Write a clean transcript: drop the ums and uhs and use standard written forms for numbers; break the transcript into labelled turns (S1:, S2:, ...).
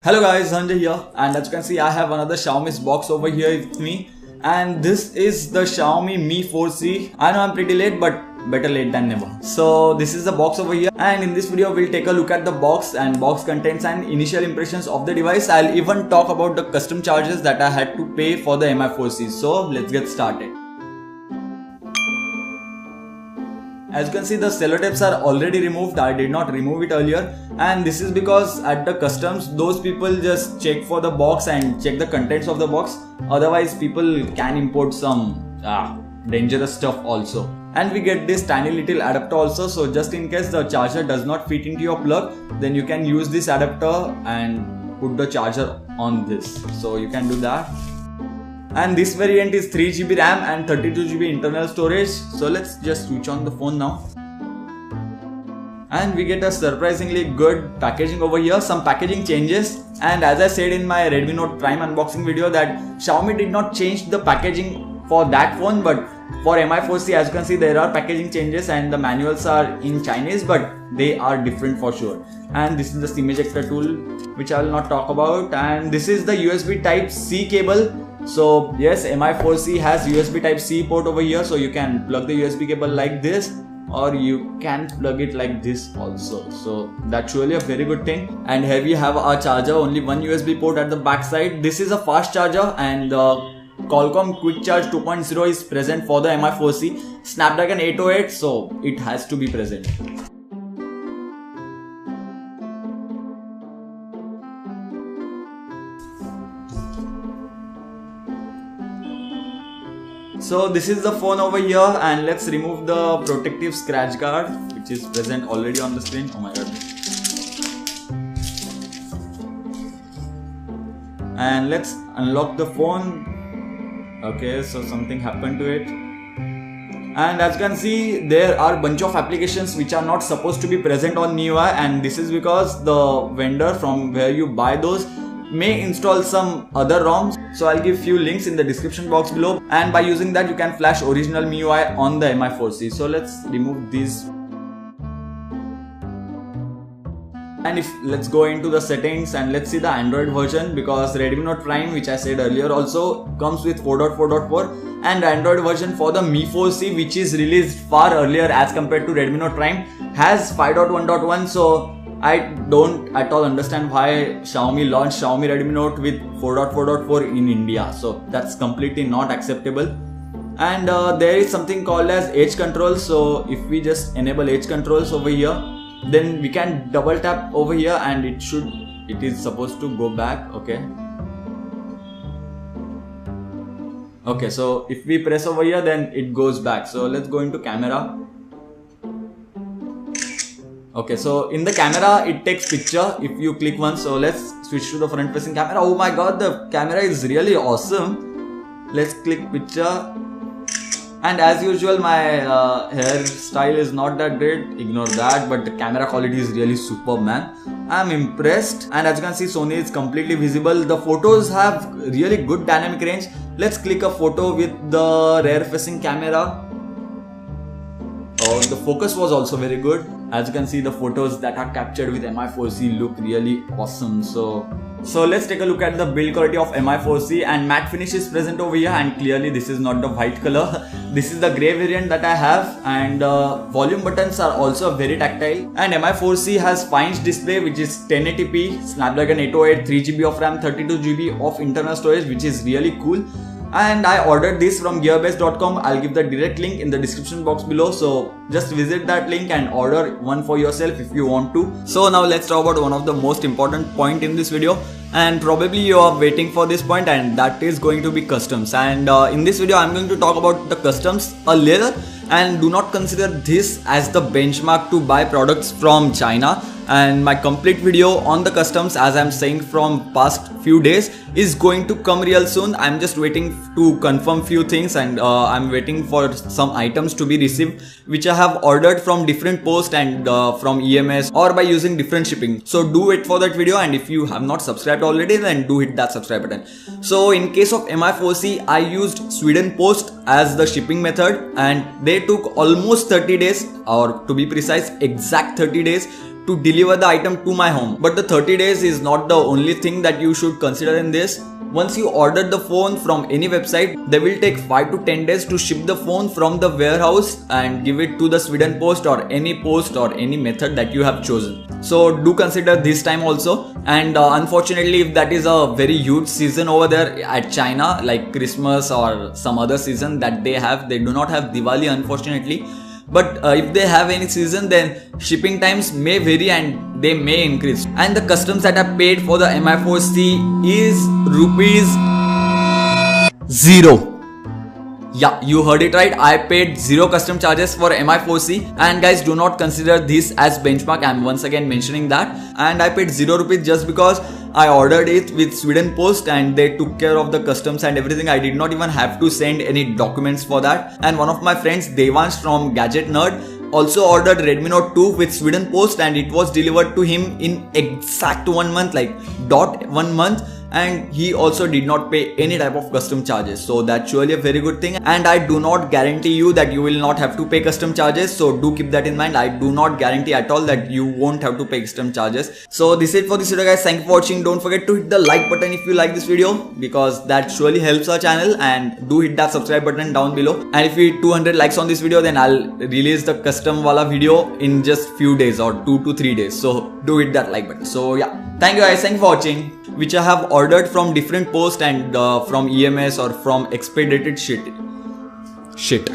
S1: Hello guys, Sanjay here, and as you can see I have another Xiaomi's box over here with me, and this is the Xiaomi Mi 4C. I know I'm pretty late, but better late than never. So this is the box over here, and in this video we'll take a look at the box and box contents and initial impressions of the device. I'll even talk about the custom charges that I had to pay for the Mi 4C. So let's get started. As you can see, the sellotapes are already removed. I did not remove it earlier, and this is because at the customs those people just check for the box and check the contents of the box. Otherwise people can import some dangerous stuff also. And we get this tiny little adapter also, so just in case the charger does not fit into your plug, then you can use this adapter and put the charger on this. So you can do that. And this variant is 3GB RAM and 32GB internal storage. So let's just switch on the phone now. And we get a surprisingly good packaging over here, some packaging changes. And as I said in my Redmi Note Prime unboxing video that Xiaomi did not change the packaging for that phone, but for Mi 4C, as you can see, there are packaging changes and the manuals are in Chinese, but they are different for sure. And this is the SIM ejector tool, which I will not talk about. And this is the USB Type-C cable. So yes, Mi 4C has USB Type-C port over here, so you can plug the USB cable like this, or you can plug it like this also. So that's really a very good thing. And here we have our charger, only one USB port at the back side. This is a fast charger, and Qualcomm Quick Charge 2.0 is present for the Mi 4C. Snapdragon 808, so it has to be present. So this is the phone over here, and let's remove the protective scratch guard which is present already on the screen. Oh my god. And let's unlock the phone. Okay, so something happened to it. And as you can see, there are a bunch of applications which are not supposed to be present on MIUI, and this is because the vendor from where you buy those may install some other ROMs. So I'll give few links in the description box below, and by using that you can flash original MIUI on the Mi 4C. So let's remove these. And let's go into the settings and let's see the Android version, because Redmi Note Prime, which I said earlier, also comes with 4.4.4, and Android version for the Mi 4C, which is released far earlier as compared to Redmi Note Prime, has 5.1.1. so I don't at all understand why Xiaomi launched Xiaomi Redmi Note with 4.4.4 in India. So that's completely not acceptable. And there is something called as edge control. So if we just enable edge controls over here, then we can double tap over here and it is supposed to go back. Okay, so if we press over here, then it goes back. So let's go into camera. Okay, so in the camera it takes picture if you click once. So let's switch to the front facing camera. Oh my god, the camera is really awesome. Let's click picture. And as usual, my hairstyle is not that great, ignore that, but the camera quality is really superb, man. I'm impressed. And as you can see, Sony is completely visible. The photos have really good dynamic range. Let's click a photo with the rear facing camera. Oh, the focus was also very good. As you can see, the photos that are captured with Mi 4C look really awesome. So let's take a look at the build quality of Mi 4C, and matte finish is present over here, and clearly this is not the white color. This is the grey variant that I have, and volume buttons are also very tactile. And Mi 4C has fine display, which is 1080p, Snapdragon 808, 3GB of RAM, 32GB of internal storage, which is really cool. And I ordered this from gearbest.com. I'll give the direct link in the description box below, so just visit that link and order one for yourself if you want to. So now let's talk about one of the most important point in this video, and probably you are waiting for this point, and that is going to be customs. And in this video I'm going to talk about the customs a little, and do not consider this as the benchmark to buy products from China. And my complete video on the customs, as I'm saying from past few days, is going to come real soon. I'm just waiting to confirm few things, and I'm waiting for some items to be received which I have ordered from different post and from EMS or by using different shipping. So do wait for that video, and if you have not subscribed already, then do hit that subscribe button. So in case of Mi 4C, I used Sweden Post as the shipping method, and they took almost 30 days, or to be precise, exact 30 days to deliver the item to my home. But the 30 days is not the only thing that you should consider in this. Once you order the phone from any website, they will take 5 to 10 days to ship the phone from the warehouse and give it to the Sweden Post or any method that you have chosen. So do consider this time also. And unfortunately, if that is a very huge season over there at China, like Christmas or some other season that they do not have Diwali unfortunately. But if they have any season, then shipping times may vary and they may increase. And the customs that are paid for the MI4C is ₹0. Yeah, you heard it right. I paid 0 custom charges for MI4C. And guys, do not consider this as benchmark. I'm once again mentioning that. And I paid ₹0 just because I ordered it with Sweden Post and they took care of the customs and everything. I did not even have to send any documents for that. And one of my friends, Devansh from Gadget Nerd, also ordered Redmi Note 2 with Sweden Post and it was delivered to him in exact 1 month, like dot 1 month. And he also did not pay any type of custom charges. So that's surely a very good thing. And I do not guarantee you that you will not have to pay custom charges. So do keep that in mind. I do not guarantee at all that you won't have to pay custom charges. So this is it for this video guys. Thank you for watching. Don't forget to hit the like button if you like this video, because that surely helps our channel, and do hit that subscribe button down below. And if we hit 200 likes on this video, then I'll release the custom wala video in just few days or 2 to 3 days. So do hit that like button. So yeah, thank you guys. Thank you for watching. Which I have ordered from different posts and from EMS or from expedited shit.